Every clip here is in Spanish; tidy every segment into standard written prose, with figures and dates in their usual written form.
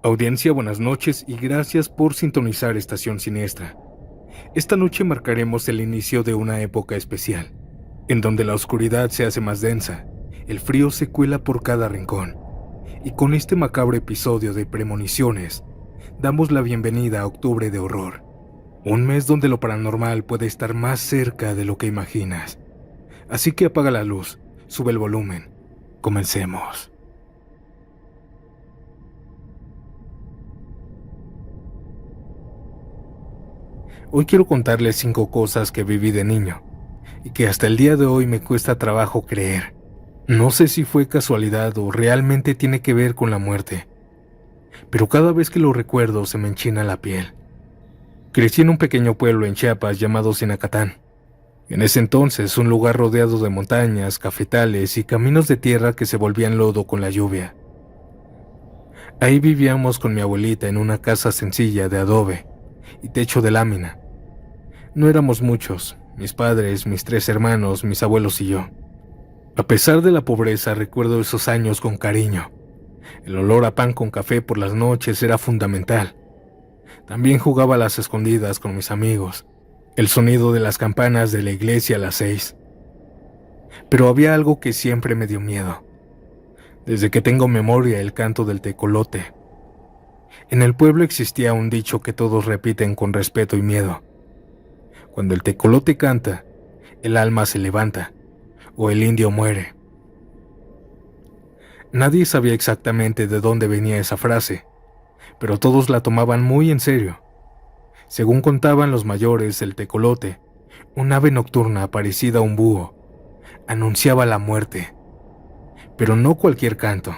Audiencia, buenas noches y gracias por sintonizar Estación Siniestra. Esta noche marcaremos el inicio de una época especial, en donde la oscuridad se hace más densa, el frío se cuela por cada rincón, y con este macabro episodio de Premoniciones, damos la bienvenida a Octubre de Horror, un mes donde lo paranormal puede estar más cerca de lo que imaginas. Así que apaga la luz, sube el volumen, comencemos. Hoy quiero contarles 5 cosas que viví de niño y que hasta el día de hoy me cuesta trabajo creer. No sé si fue casualidad o realmente tiene que ver con la muerte, pero cada vez que lo recuerdo se me enchina la piel. Crecí en un pequeño pueblo en Chiapas llamado Sinacatán. En ese entonces, un lugar rodeado de montañas, cafetales y caminos de tierra que se volvían lodo con la lluvia. Ahí vivíamos con mi abuelita en una casa sencilla de adobe y techo de lámina. No éramos muchos, mis padres, mis 3 hermanos, mis abuelos y yo. A pesar de la pobreza, recuerdo esos años con cariño. El olor a pan con café por las noches era fundamental. También jugaba a las escondidas con mis amigos. El sonido de las campanas de la iglesia a las 6. Pero había algo que siempre me dio miedo. Desde que tengo memoria, el canto del tecolote. En el pueblo existía un dicho que todos repiten con respeto y miedo. Cuando el tecolote canta, el alma se levanta, o el indio muere. Nadie sabía exactamente de dónde venía esa frase, pero todos la tomaban muy en serio. Según contaban los mayores, el tecolote, un ave nocturna parecida a un búho, anunciaba la muerte. Pero no cualquier canto.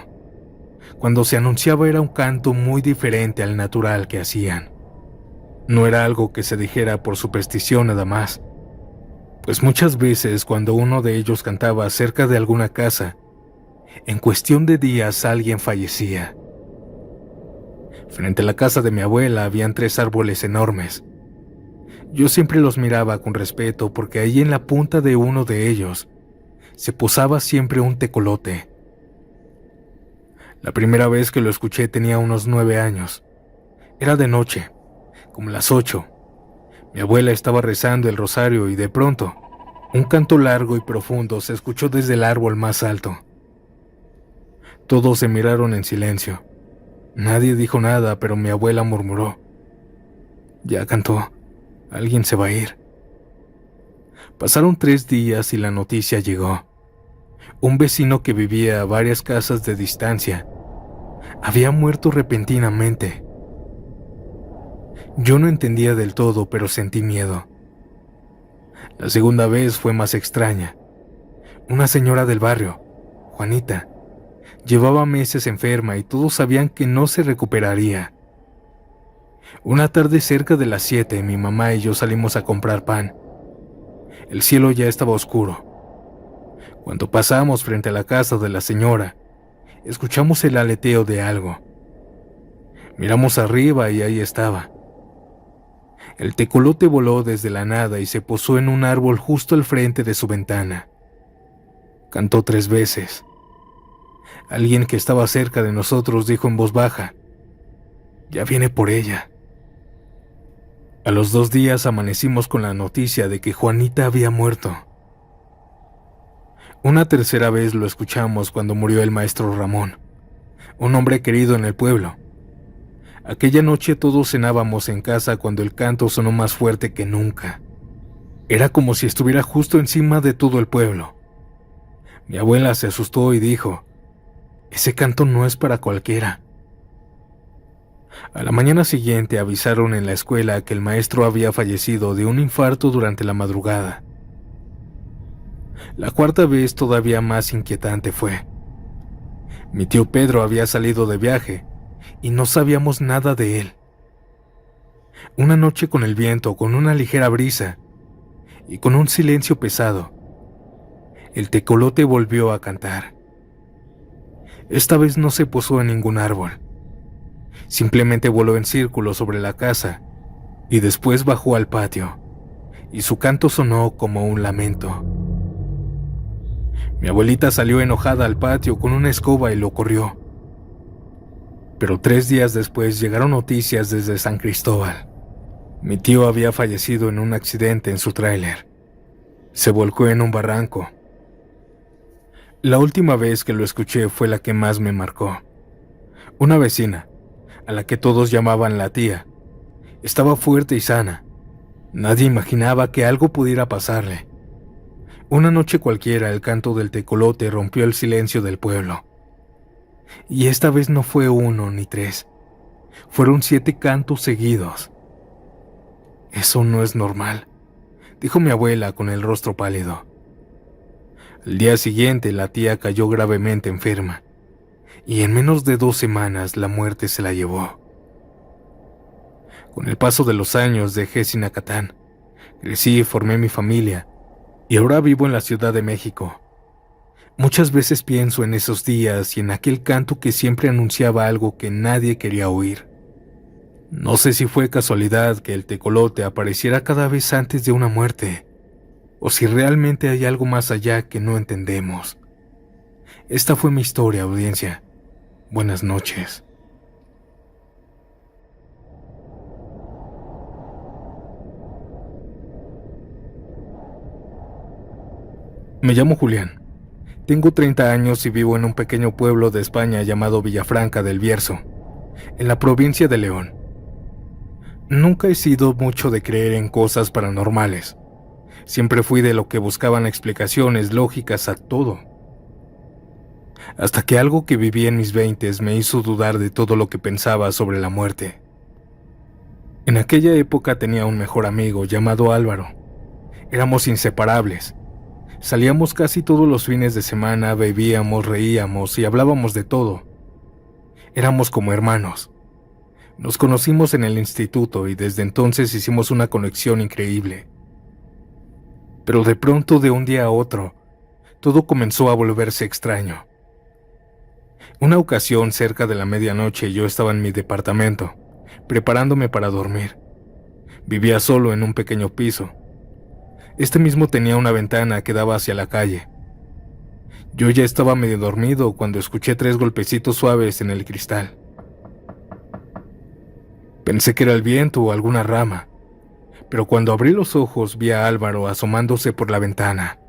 Cuando se anunciaba era un canto muy diferente al natural que hacían. No era algo que se dijera por superstición nada más, pues muchas veces cuando uno de ellos cantaba cerca de alguna casa, en cuestión de días alguien fallecía. Frente a la casa de mi abuela habían 3 árboles enormes. Yo siempre los miraba con respeto porque ahí en la punta de uno de ellos se posaba siempre un tecolote. La primera vez que lo escuché tenía unos 9 años. Era de noche, como las 8. Mi abuela estaba rezando el rosario y de pronto, un canto largo y profundo se escuchó desde el árbol más alto. Todos se miraron en silencio. Nadie dijo nada, pero mi abuela murmuró: «Ya cantó, alguien se va a ir». Pasaron 3 días y la noticia llegó. Un vecino que vivía a varias casas de distancia había muerto repentinamente. Yo no entendía del todo, pero sentí miedo. La segunda vez fue más extraña. Una señora del barrio, Juanita, llevaba meses enferma y todos sabían que no se recuperaría. Una tarde cerca de las 7, mi mamá y yo salimos a comprar pan. El cielo ya estaba oscuro. Cuando pasamos frente a la casa de la señora, escuchamos el aleteo de algo. Miramos arriba y ahí estaba. El tecolote voló desde la nada y se posó en un árbol justo al frente de su ventana. Cantó 3 veces. Alguien que estaba cerca de nosotros dijo en voz baja: «Ya viene por ella». A los 2 días amanecimos con la noticia de que Juanita había muerto. Una tercera vez lo escuchamos cuando murió el maestro Ramón, un hombre querido en el pueblo. Aquella noche todos cenábamos en casa cuando el canto sonó más fuerte que nunca. Era como si estuviera justo encima de todo el pueblo. Mi abuela se asustó y dijo: «Ese canto no es para cualquiera». A la mañana siguiente avisaron en la escuela que el maestro había fallecido de un infarto durante la madrugada. La cuarta vez todavía más inquietante fue. Mi tío Pedro había salido de viaje y no sabíamos nada de él. Una noche con el viento, con una ligera brisa y con un silencio pesado, el tecolote volvió a cantar. Esta vez no se posó en ningún árbol. Simplemente voló en círculo sobre la casa y después bajó al patio, y su canto sonó como un lamento. Mi abuelita salió enojada al patio con una escoba y lo corrió. Pero 3 días después llegaron noticias desde San Cristóbal. Mi tío había fallecido en un accidente en su tráiler. Se volcó en un barranco. La última vez que lo escuché fue la que más me marcó. Una vecina, a la que todos llamaban la tía, estaba fuerte y sana. Nadie imaginaba que algo pudiera pasarle. Una noche cualquiera el canto del tecolote rompió el silencio del pueblo. Y esta vez no fue 1 ni 3, fueron 7 cantos seguidos. Eso no es normal, dijo mi abuela con el rostro pálido. Al día siguiente la tía cayó gravemente enferma, y en menos de 2 semanas la muerte se la llevó. Con el paso de los años dejé Sinacatán, crecí y formé mi familia, y ahora vivo en la Ciudad de México. Muchas veces pienso en esos días y en aquel canto que siempre anunciaba algo que nadie quería oír. No sé si fue casualidad que el tecolote apareciera cada vez antes de una muerte, o si realmente hay algo más allá que no entendemos. Esta fue mi historia, audiencia. Buenas noches. Me llamo Julián. Tengo 30 años y vivo en un pequeño pueblo de España llamado Villafranca del Bierzo, en la provincia de León. Nunca he sido mucho de creer en cosas paranormales. Siempre fui de lo que buscaban explicaciones lógicas a todo. Hasta que algo que viví en mis 20s me hizo dudar de todo lo que pensaba sobre la muerte. En aquella época tenía un mejor amigo llamado Álvaro. Éramos inseparables. Salíamos casi todos los fines de semana, bebíamos, reíamos y hablábamos de todo. Éramos como hermanos. Nos conocimos en el instituto y desde entonces hicimos una conexión increíble. Pero de pronto, de un día a otro, todo comenzó a volverse extraño. Una ocasión, cerca de la medianoche, yo estaba en mi departamento, preparándome para dormir. Vivía solo en un pequeño piso. Este mismo tenía una ventana que daba hacia la calle. Yo ya estaba medio dormido cuando escuché 3 golpecitos suaves en el cristal. Pensé que era el viento o alguna rama, pero cuando abrí los ojos vi a Álvaro asomándose por la ventana.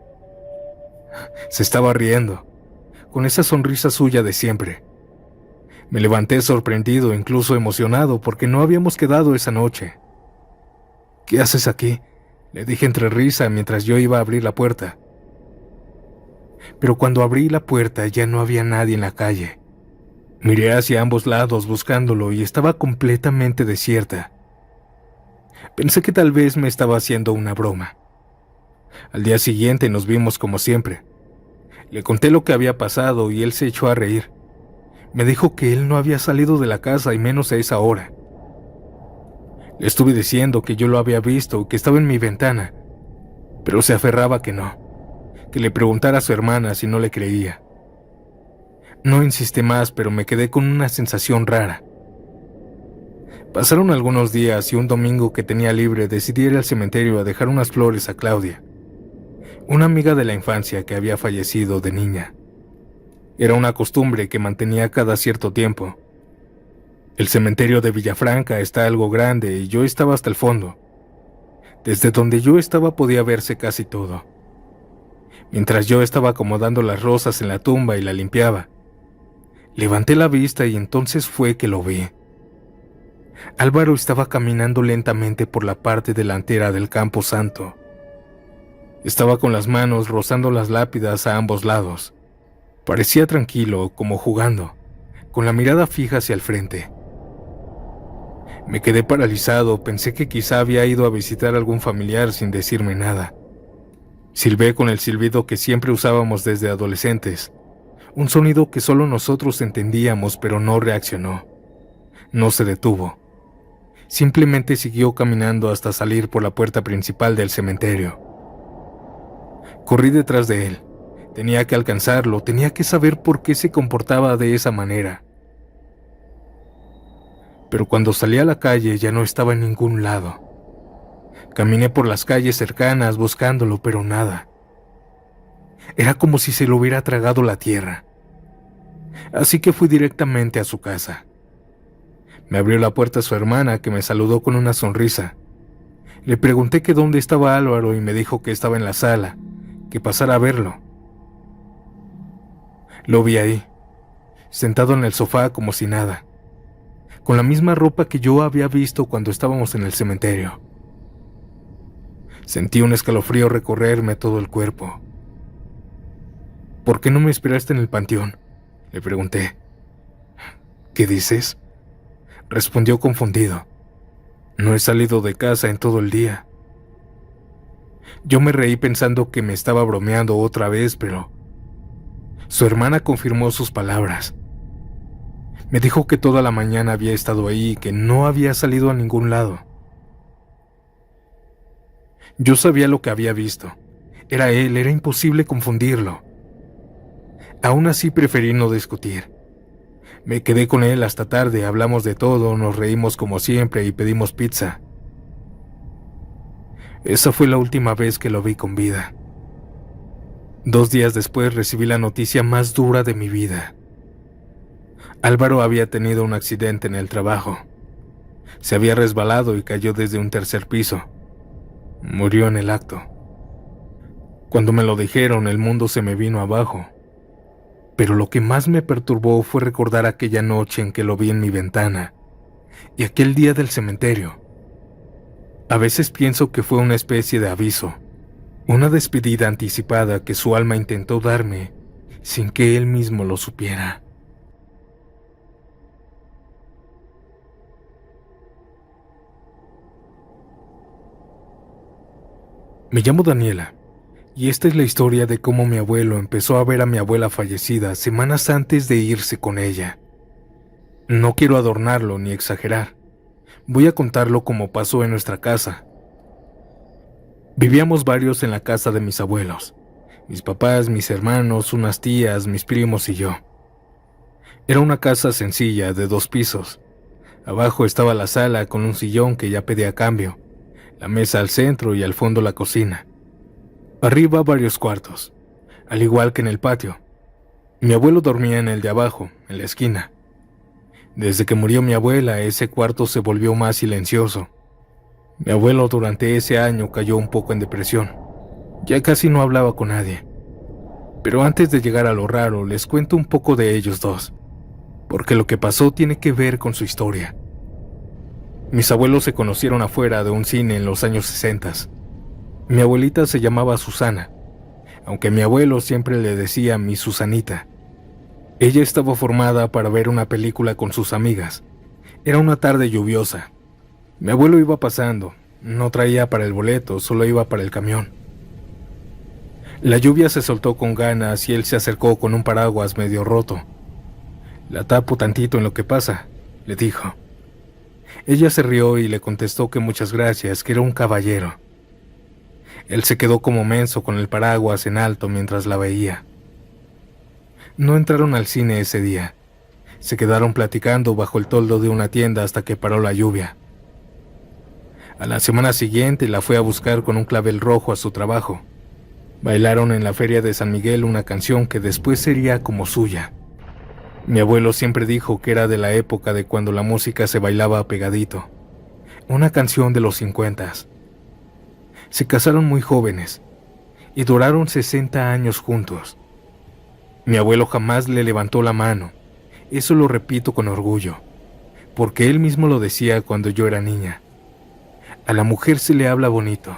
Se estaba riendo, con esa sonrisa suya de siempre. Me levanté sorprendido, incluso emocionado, porque no habíamos quedado esa noche. ¿Qué haces aquí?, le dije entre risa mientras yo iba a abrir la puerta. Pero cuando abrí la puerta ya no había nadie en la calle. Miré hacia ambos lados buscándolo y estaba completamente desierta. Pensé que tal vez me estaba haciendo una broma. Al día siguiente nos vimos como siempre. Le conté lo que había pasado y él se echó a reír. Me dijo que él no había salido de la casa y menos a esa hora. Le estuve diciendo que yo lo había visto, que estaba en mi ventana, pero se aferraba que no, que le preguntara a su hermana si no le creía. No insistí más, pero me quedé con una sensación rara. Pasaron algunos días y un domingo que tenía libre decidí ir al cementerio a dejar unas flores a Claudia, una amiga de la infancia que había fallecido de niña. Era una costumbre que mantenía cada cierto tiempo. El cementerio de Villafranca está algo grande y yo estaba hasta el fondo. Desde donde yo estaba podía verse casi todo. Mientras yo estaba acomodando las rosas en la tumba y la limpiaba, levanté la vista y entonces fue que lo vi. Álvaro estaba caminando lentamente por la parte delantera del campo santo. Estaba con las manos rozando las lápidas a ambos lados. Parecía tranquilo, como jugando, con la mirada fija hacia el frente. Me quedé paralizado, pensé que quizá había ido a visitar a algún familiar sin decirme nada. Silbé con el silbido que siempre usábamos desde adolescentes, un sonido que solo nosotros entendíamos, pero no reaccionó. No se detuvo. Simplemente siguió caminando hasta salir por la puerta principal del cementerio. Corrí detrás de él. Tenía que alcanzarlo, tenía que saber por qué se comportaba de esa manera. Pero cuando salí a la calle ya no estaba en ningún lado. Caminé por las calles cercanas buscándolo, pero nada. Era como si se lo hubiera tragado la tierra. Así que fui directamente a su casa. Me abrió la puerta su hermana, que me saludó con una sonrisa. Le pregunté que dónde estaba Álvaro y me dijo que estaba en la sala, que pasara a verlo. Lo vi ahí, sentado en el sofá como si nada, con la misma ropa que yo había visto cuando estábamos en el cementerio. Sentí un escalofrío recorrerme todo el cuerpo. ¿Por qué no me esperaste en el panteón?, le pregunté. ¿Qué dices?, respondió confundido. No he salido de casa en todo el día. Yo me reí pensando que me estaba bromeando otra vez, pero su hermana confirmó sus palabras. Me dijo que toda la mañana había estado ahí y que no había salido a ningún lado. Yo sabía lo que había visto. Era él, era imposible confundirlo. Aún así preferí no discutir. Me quedé con él hasta tarde, hablamos de todo, nos reímos como siempre y pedimos pizza. Esa fue la última vez que lo vi con vida. 2 días después recibí la noticia más dura de mi vida. Álvaro había tenido un accidente en el trabajo. Se había resbalado y cayó desde un 3er piso. Murió en el acto. Cuando me lo dijeron, el mundo se me vino abajo. Pero lo que más me perturbó fue recordar aquella noche en que lo vi en mi ventana y aquel día del cementerio. A veces pienso que fue una especie de aviso, una despedida anticipada que su alma intentó darme sin que él mismo lo supiera. Me llamo Daniela, y esta es la historia de cómo mi abuelo empezó a ver a mi abuela fallecida semanas antes de irse con ella. No quiero adornarlo ni exagerar. Voy a contarlo como pasó en nuestra casa. Vivíamos varios en la casa de mis abuelos. Mis papás, mis hermanos, unas tías, mis primos y yo. Era una casa sencilla de 2 pisos. Abajo estaba la sala con un sillón que ya pedía cambio, la mesa al centro y al fondo la cocina. Arriba varios cuartos, al igual que en el patio. Mi abuelo dormía en el de abajo, en la esquina. Desde que murió mi abuela, ese cuarto se volvió más silencioso. Mi abuelo durante ese año cayó un poco en depresión. Ya casi no hablaba con nadie. Pero antes de llegar a lo raro, les cuento un poco de ellos dos, porque lo que pasó tiene que ver con su historia. Mis abuelos se conocieron afuera de un cine en los años 60. Mi abuelita se llamaba Susana, aunque mi abuelo siempre le decía mi Susanita. Ella estaba formada para ver una película con sus amigas. Era una tarde lluviosa. Mi abuelo iba pasando, no traía para el boleto, solo iba para el camión. La lluvia se soltó con ganas y él se acercó con un paraguas medio roto. «La tapo tantito en lo que pasa», le dijo. Ella se rió y le contestó que muchas gracias, que era un caballero. Él se quedó como menso con el paraguas en alto mientras la veía. No entraron al cine ese día. Se quedaron platicando bajo el toldo de una tienda hasta que paró la lluvia. A la semana siguiente la fue a buscar con un clavel rojo a su trabajo. Bailaron en la feria de San Miguel una canción que después sería como suya. Mi abuelo siempre dijo que era de la época de cuando la música se bailaba pegadito. Una canción de los 50. Se casaron muy jóvenes y duraron 60 años juntos. Mi abuelo jamás le levantó la mano. Eso lo repito con orgullo, porque él mismo lo decía cuando yo era niña. A la mujer se le habla bonito.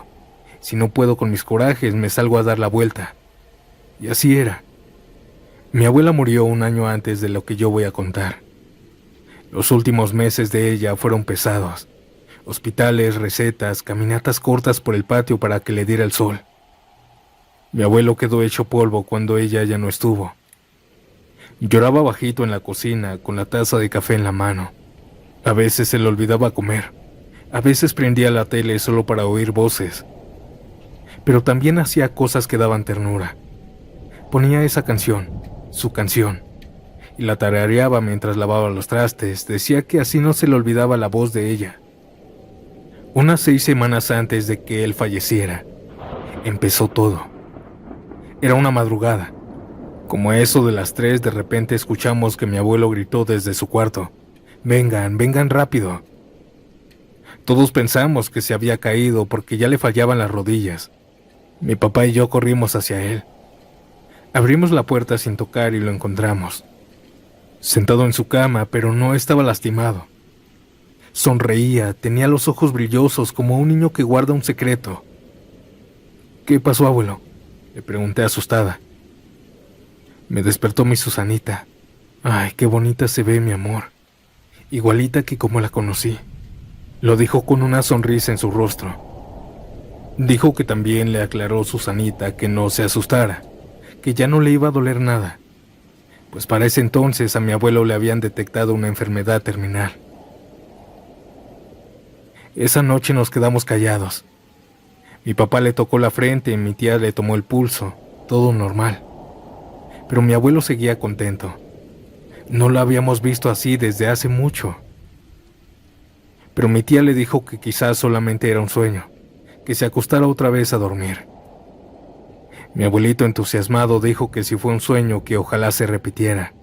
Si no puedo con mis corajes, me salgo a dar la vuelta. Y así era. Mi abuela murió un año antes de lo que yo voy a contar. Los últimos meses de ella fueron pesados. Hospitales, recetas, caminatas cortas por el patio para que le diera el sol. Mi abuelo quedó hecho polvo cuando ella ya no estuvo. Lloraba bajito en la cocina, con la taza de café en la mano. A veces se le olvidaba comer. A veces prendía la tele solo para oír voces. Pero también hacía cosas que daban ternura. Ponía esa canción, su canción, y la tarareaba mientras lavaba los trastes. Decía que así no se le olvidaba la voz de ella. Unas 6 semanas antes de que él falleciera, empezó todo. Era una madrugada. Como eso de las 3, de repente escuchamos que mi abuelo gritó desde su cuarto: vengan, vengan rápido. Todos pensamos que se había caído porque ya le fallaban las rodillas. Mi papá y yo corrimos hacia él. Abrimos la puerta sin tocar y lo encontramos. Sentado en su cama, pero no estaba lastimado. Sonreía, tenía los ojos brillosos como un niño que guarda un secreto. ¿Qué pasó, abuelo?, le pregunté asustada. Me despertó mi Susanita. Ay, qué bonita se ve, mi amor. Igualita que como la conocí. Lo dijo con una sonrisa en su rostro. Dijo que también le aclaró Susanita que no se asustara, que ya no le iba a doler nada, pues para ese entonces a mi abuelo le habían detectado una enfermedad terminal. Esa noche nos quedamos callados. Mi papá le tocó la frente y mi tía le tomó el pulso, todo normal. Pero mi abuelo seguía contento. No lo habíamos visto así desde hace mucho. Pero mi tía le dijo que quizás solamente era un sueño, que se acostara otra vez a dormir. Mi abuelito entusiasmado dijo que si fue un sueño que ojalá se repitiera.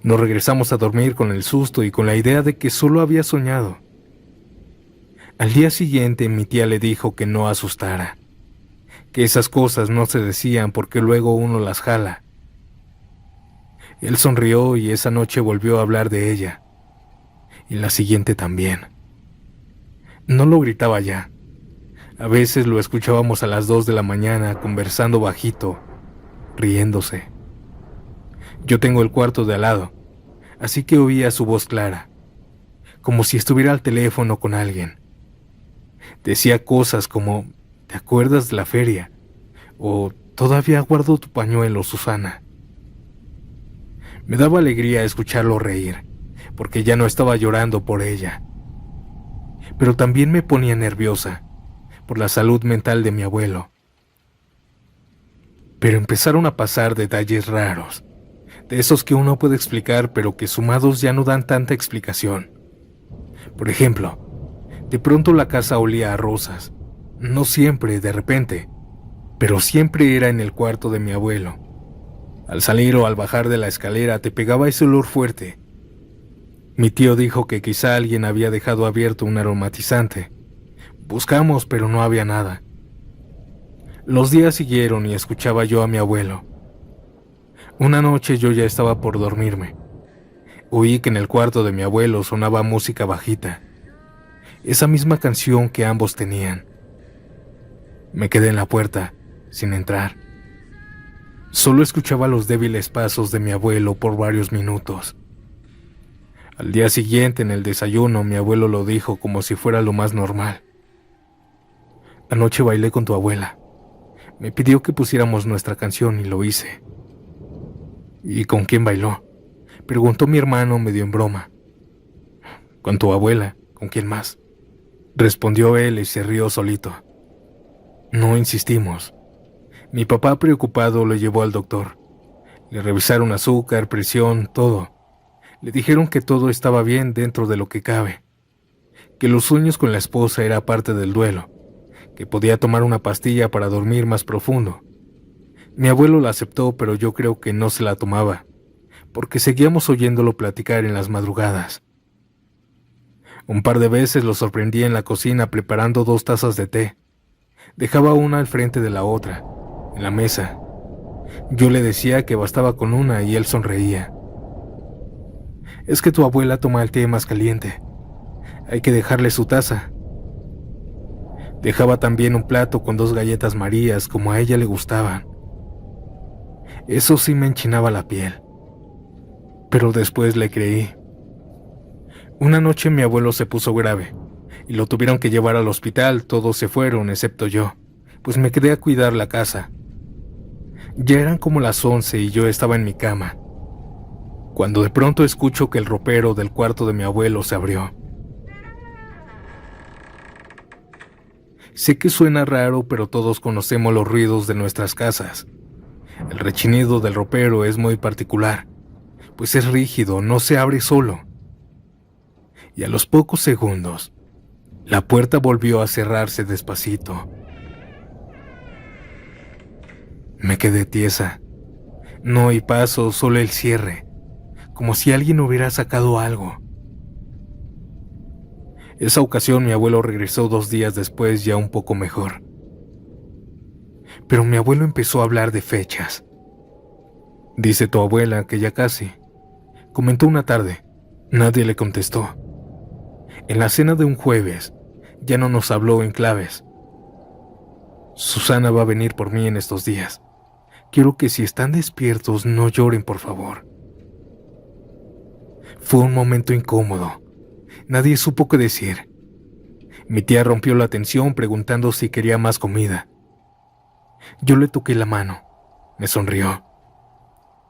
Nos regresamos a dormir con el susto y con la idea de que solo había soñado. Al día siguiente mi tía le dijo que no asustara, que esas cosas no se decían porque luego uno las jala. Él sonrió y esa noche volvió a hablar de ella, y la siguiente también. No lo gritaba ya. A veces lo escuchábamos a las 2 de la mañana conversando bajito, riéndose. Yo tengo el cuarto de al lado, así que oía su voz clara, como si estuviera al teléfono con alguien. Decía cosas como, ¿te acuerdas de la feria? O todavía guardo tu pañuelo, Susana. Me daba alegría escucharlo reír, porque ya no estaba llorando por ella. Pero también me ponía nerviosa, por la salud mental de mi abuelo. Pero empezaron a pasar detalles raros, de esos que uno puede explicar, pero que sumados ya no dan tanta explicación. Por ejemplo, de pronto la casa olía a rosas, no siempre, de repente, pero siempre era en el cuarto de mi abuelo. Al salir o al bajar de la escalera te pegaba ese olor fuerte. Mi tío dijo que quizá alguien había dejado abierto un aromatizante. Buscamos, pero no había nada. Los días siguieron y escuchaba yo a mi abuelo. Una noche yo ya estaba por dormirme. Oí que en el cuarto de mi abuelo sonaba música bajita, esa misma canción que ambos tenían. Me quedé en la puerta, sin entrar. Solo escuchaba los débiles pasos de mi abuelo por varios minutos. Al día siguiente, en el desayuno, mi abuelo lo dijo como si fuera lo más normal. Anoche bailé con tu abuela. Me pidió que pusiéramos nuestra canción y lo hice. ¿Y con quién bailó?, preguntó mi hermano medio en broma. Con tu abuela, ¿con quién más?, respondió él y se rió solito. No insistimos. Mi papá, preocupado, lo llevó al doctor. Le revisaron azúcar, presión, todo. Le dijeron que todo estaba bien dentro de lo que cabe, que los sueños con la esposa era parte del duelo, que podía tomar una pastilla para dormir más profundo. Mi abuelo la aceptó, pero yo creo que no se la tomaba, porque seguíamos oyéndolo platicar en las madrugadas. Un par de veces lo sorprendí en la cocina preparando 2 tazas de té. Dejaba una al frente de la otra, en la mesa. Yo le decía que bastaba con una y él sonreía. Es que tu abuela toma el té más caliente. Hay que dejarle su taza. Dejaba también un plato con 2 galletas Marías como a ella le gustaban. Eso sí me enchinaba la piel. Pero después le creí. Una noche mi abuelo se puso grave y lo tuvieron que llevar al hospital. Todos se fueron excepto yo, pues me quedé a cuidar la casa. Ya eran como las 11 y yo estaba en mi cama, cuando de pronto escucho que el ropero del cuarto de mi abuelo se abrió. Sé que suena raro, pero todos conocemos los ruidos de nuestras casas. El rechinido del ropero es muy particular, pues es rígido, no se abre solo. Y a los pocos segundos, la puerta volvió a cerrarse despacito. Me quedé tiesa. No oí paso, solo el cierre, como si alguien hubiera sacado algo. Esa ocasión mi abuelo regresó 2 días después ya un poco mejor. Pero mi abuelo empezó a hablar de fechas. Dice tu abuela que ya casi. Comentó una tarde. Nadie le contestó. En la cena de un jueves, ya no nos habló en claves. Susana va a venir por mí en estos días. Quiero que si están despiertos no lloren, por favor. Fue un momento incómodo. Nadie supo qué decir. Mi tía rompió la tensión preguntando si quería más comida. Yo le toqué la mano. Me sonrió.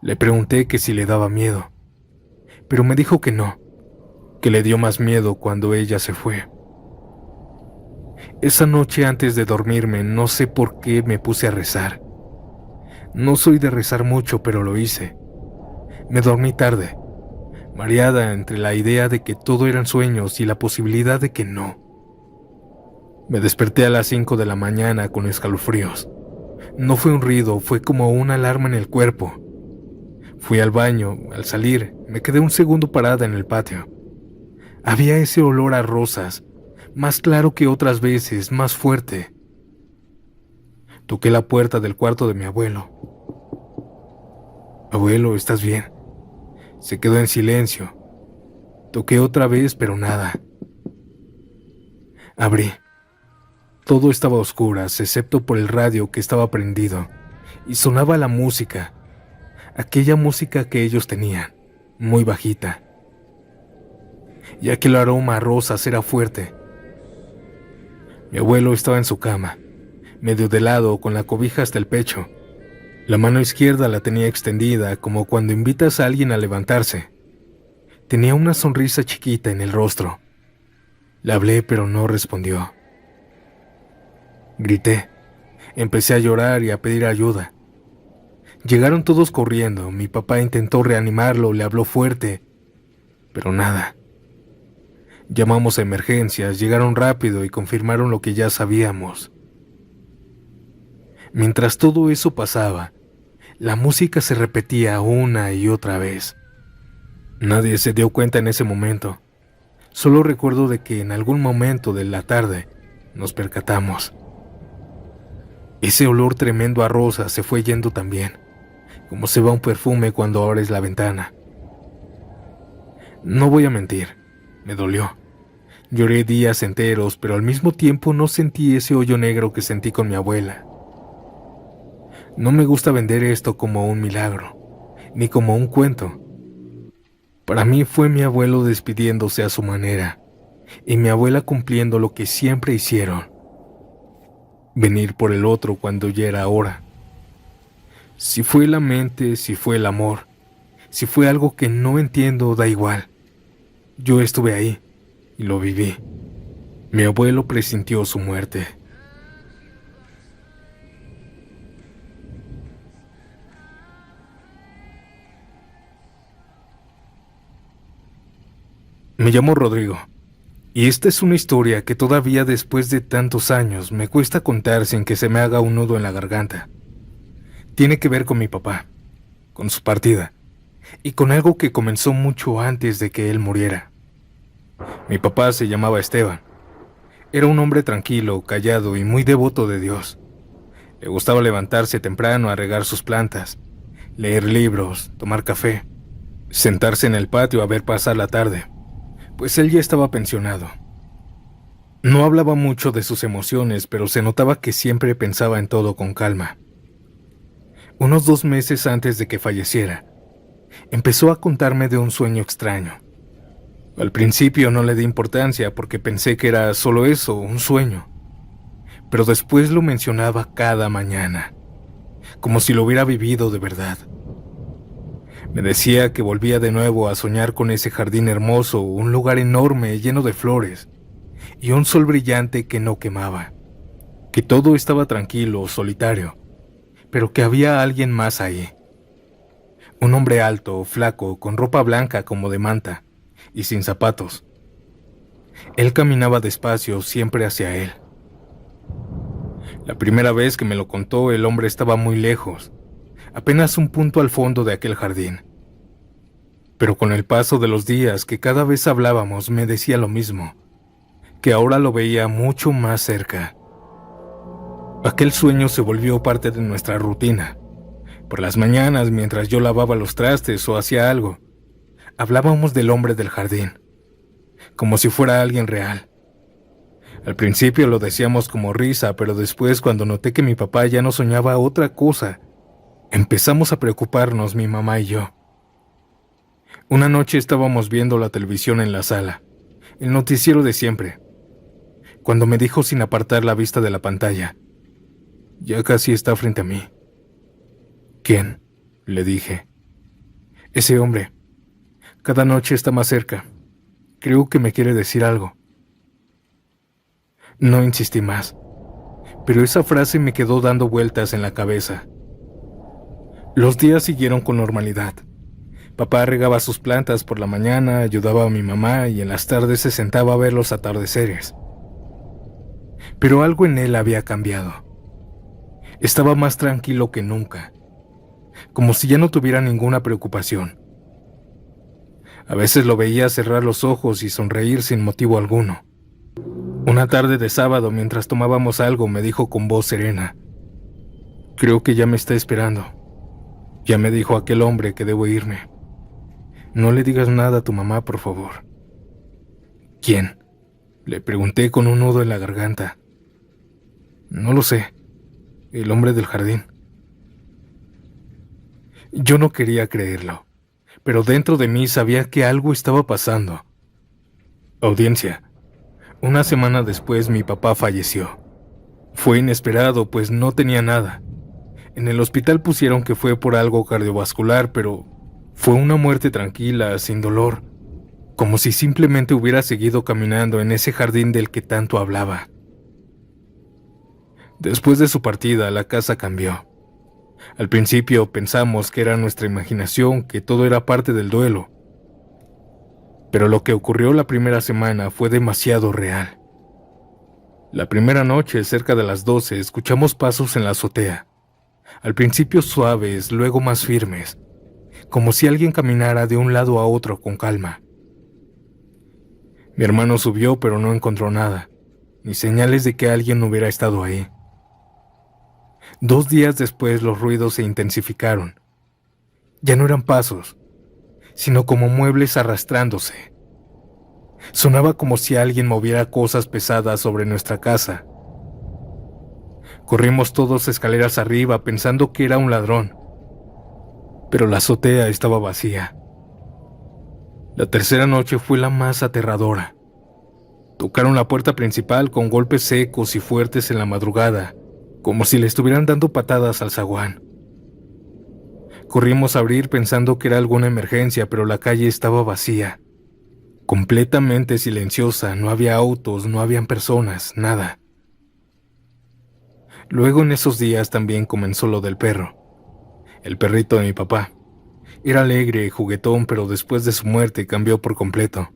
Le pregunté que si le daba miedo, pero me dijo que no, que le dio más miedo cuando ella se fue. Esa noche antes de dormirme, no sé por qué me puse a rezar. No soy de rezar mucho, pero lo hice. Me dormí tarde, mareada entre la idea de que todo eran sueños y la posibilidad de que no. Me desperté a las 5 de la mañana con escalofríos. No fue un ruido, fue como una alarma en el cuerpo. Fui al baño. Al salir, me quedé un segundo parada en el patio. Había ese olor a rosas, más claro que otras veces, más fuerte. Toqué la puerta del cuarto de mi abuelo. Abuelo, ¿estás bien? Se quedó en silencio. Toqué otra vez, pero nada. Abrí. Todo estaba a oscuras, excepto por el radio que estaba prendido, y sonaba la música, aquella música que ellos tenían, muy bajita, ya que el aroma a rosas era fuerte. Mi abuelo estaba en su cama, medio de lado, con la cobija hasta el pecho. La mano izquierda la tenía extendida, como cuando invitas a alguien a levantarse. Tenía una sonrisa chiquita en el rostro. Le hablé, pero no respondió. Grité. Empecé a llorar y a pedir ayuda. Llegaron todos corriendo. Mi papá intentó reanimarlo, le habló fuerte, pero nada. Llamamos a emergencias, llegaron rápido y confirmaron lo que ya sabíamos. Mientras todo eso pasaba, la música se repetía una y otra vez. Nadie se dio cuenta en ese momento. Solo recuerdo de que en algún momento de la tarde nos percatamos. Ese olor tremendo a rosas se fue yendo también, como se va un perfume cuando abres la ventana. No voy a mentir, me dolió. Lloré días enteros, pero al mismo tiempo no sentí ese hoyo negro que sentí con mi abuela. No me gusta vender esto como un milagro, ni como un cuento. Para mí fue mi abuelo despidiéndose a su manera, y mi abuela cumpliendo lo que siempre hicieron: venir por el otro cuando ya era hora. Si fue la mente, si fue el amor, si fue algo que no entiendo, da igual. Yo estuve ahí y lo viví. Mi abuelo presintió su muerte. Me llamo Rodrigo, y esta es una historia que todavía después de tantos años me cuesta contar sin que se me haga un nudo en la garganta. Tiene que ver con mi papá, con su partida, y con algo que comenzó mucho antes de que él muriera. Mi papá se llamaba Esteban. Era un hombre tranquilo, callado y muy devoto de Dios. Le gustaba levantarse temprano a regar sus plantas, leer libros, tomar café, sentarse en el patio a ver pasar la tarde, pues él ya estaba pensionado. No hablaba mucho de sus emociones, pero se notaba que siempre pensaba en todo con calma. Unos 2 meses antes de que falleciera, empezó a contarme de un sueño extraño. Al principio no le di importancia porque pensé que era solo eso, un sueño. Pero después lo mencionaba cada mañana, como si lo hubiera vivido de verdad. Me decía que volvía de nuevo a soñar con ese jardín hermoso, un lugar enorme lleno de flores, y un sol brillante que no quemaba, que todo estaba tranquilo, solitario, pero que había alguien más ahí. Un hombre alto, flaco, con ropa blanca como de manta, y sin zapatos. Él caminaba despacio, siempre hacia él. La primera vez que me lo contó, el hombre estaba muy lejos, apenas un punto al fondo de aquel jardín. Pero con el paso de los días que cada vez hablábamos me decía lo mismo, que ahora lo veía mucho más cerca. Aquel sueño se volvió parte de nuestra rutina. Por las mañanas, mientras yo lavaba los trastes o hacía algo, hablábamos del hombre del jardín, como si fuera alguien real. Al principio lo decíamos como risa, pero después, cuando noté que mi papá ya no soñaba otra cosa, empezamos a preocuparnos mi mamá y yo. Una noche estábamos viendo la televisión en la sala, el noticiero de siempre, cuando me dijo sin apartar la vista de la pantalla: «Ya casi está frente a mí». «¿Quién?», le dije. «Ese hombre. Cada noche está más cerca. Creo que me quiere decir algo». No insistí más, pero esa frase me quedó dando vueltas en la cabeza. Los días siguieron con normalidad. Papá regaba sus plantas por la mañana, ayudaba a mi mamá y en las tardes se sentaba a ver los atardeceres. Pero algo en él había cambiado. Estaba más tranquilo que nunca, como si ya no tuviera ninguna preocupación. A veces lo veía cerrar los ojos y sonreír sin motivo alguno. Una tarde de sábado, mientras tomábamos algo, me dijo con voz serena: «Creo que ya me está esperando. Ya me dijo aquel hombre que debo irme. No le digas nada a tu mamá, por favor». «¿Quién?», le pregunté con un nudo en la garganta. «No lo sé. El hombre del jardín». Yo no quería creerlo, pero dentro de mí sabía que algo estaba pasando. Audiencia. Una semana después mi papá falleció. Fue inesperado, pues no tenía nada. En el hospital pusieron que fue por algo cardiovascular, pero fue una muerte tranquila, sin dolor, como si simplemente hubiera seguido caminando en ese jardín del que tanto hablaba. Después de su partida, la casa cambió. Al principio pensamos que era nuestra imaginación, que todo era parte del duelo. Pero lo que ocurrió la primera semana fue demasiado real. La primera noche, cerca de las 12, escuchamos pasos en la azotea. Al principio suaves, luego más firmes, como si alguien caminara de un lado a otro con calma. Mi hermano subió, pero no encontró nada, ni señales de que alguien hubiera estado ahí. 2 días después los ruidos se intensificaron. Ya no eran pasos, sino como muebles arrastrándose. Sonaba como si alguien moviera cosas pesadas sobre nuestra casa. Corrimos todos escaleras arriba pensando que era un ladrón, pero la azotea estaba vacía. La tercera noche fue la más aterradora. Tocaron la puerta principal con golpes secos y fuertes en la madrugada, como si le estuvieran dando patadas al zaguán. Corrimos a abrir pensando que era alguna emergencia, pero la calle estaba vacía, completamente silenciosa. No había autos, no habían personas, nada. Luego en esos días también comenzó lo del perro, el perrito de mi papá. Era alegre, juguetón, pero después de su muerte cambió por completo.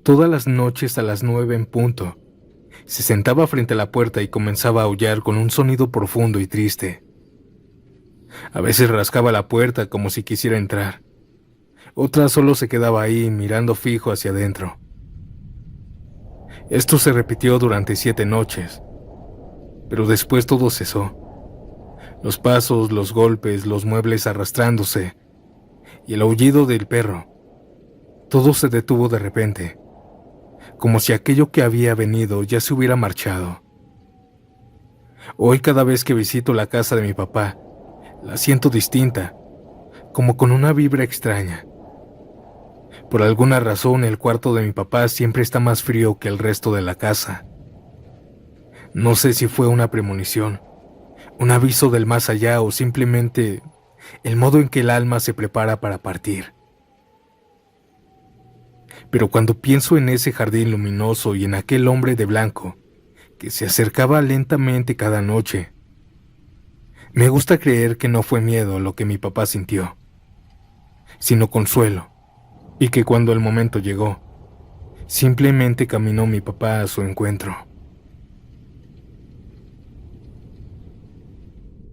Todas las noches a las 9 en punto, se sentaba frente a la puerta y comenzaba a aullar con un sonido profundo y triste. A veces rascaba la puerta como si quisiera entrar. Otras solo se quedaba ahí mirando fijo hacia adentro. Esto se repitió durante 7 noches, pero después todo cesó. Los pasos, los golpes, los muebles arrastrándose y el aullido del perro. Todo se detuvo de repente, como si aquello que había venido ya se hubiera marchado. Hoy, cada vez que visito la casa de mi papá, la siento distinta, como con una vibra extraña. Por alguna razón, el cuarto de mi papá siempre está más frío que el resto de la casa. No sé si fue una premonición, un aviso del más allá o simplemente el modo en que el alma se prepara para partir. Pero cuando pienso en ese jardín luminoso y en aquel hombre de blanco que se acercaba lentamente cada noche, me gusta creer que no fue miedo lo que mi papá sintió, sino consuelo, y que cuando el momento llegó, simplemente caminó mi papá a su encuentro.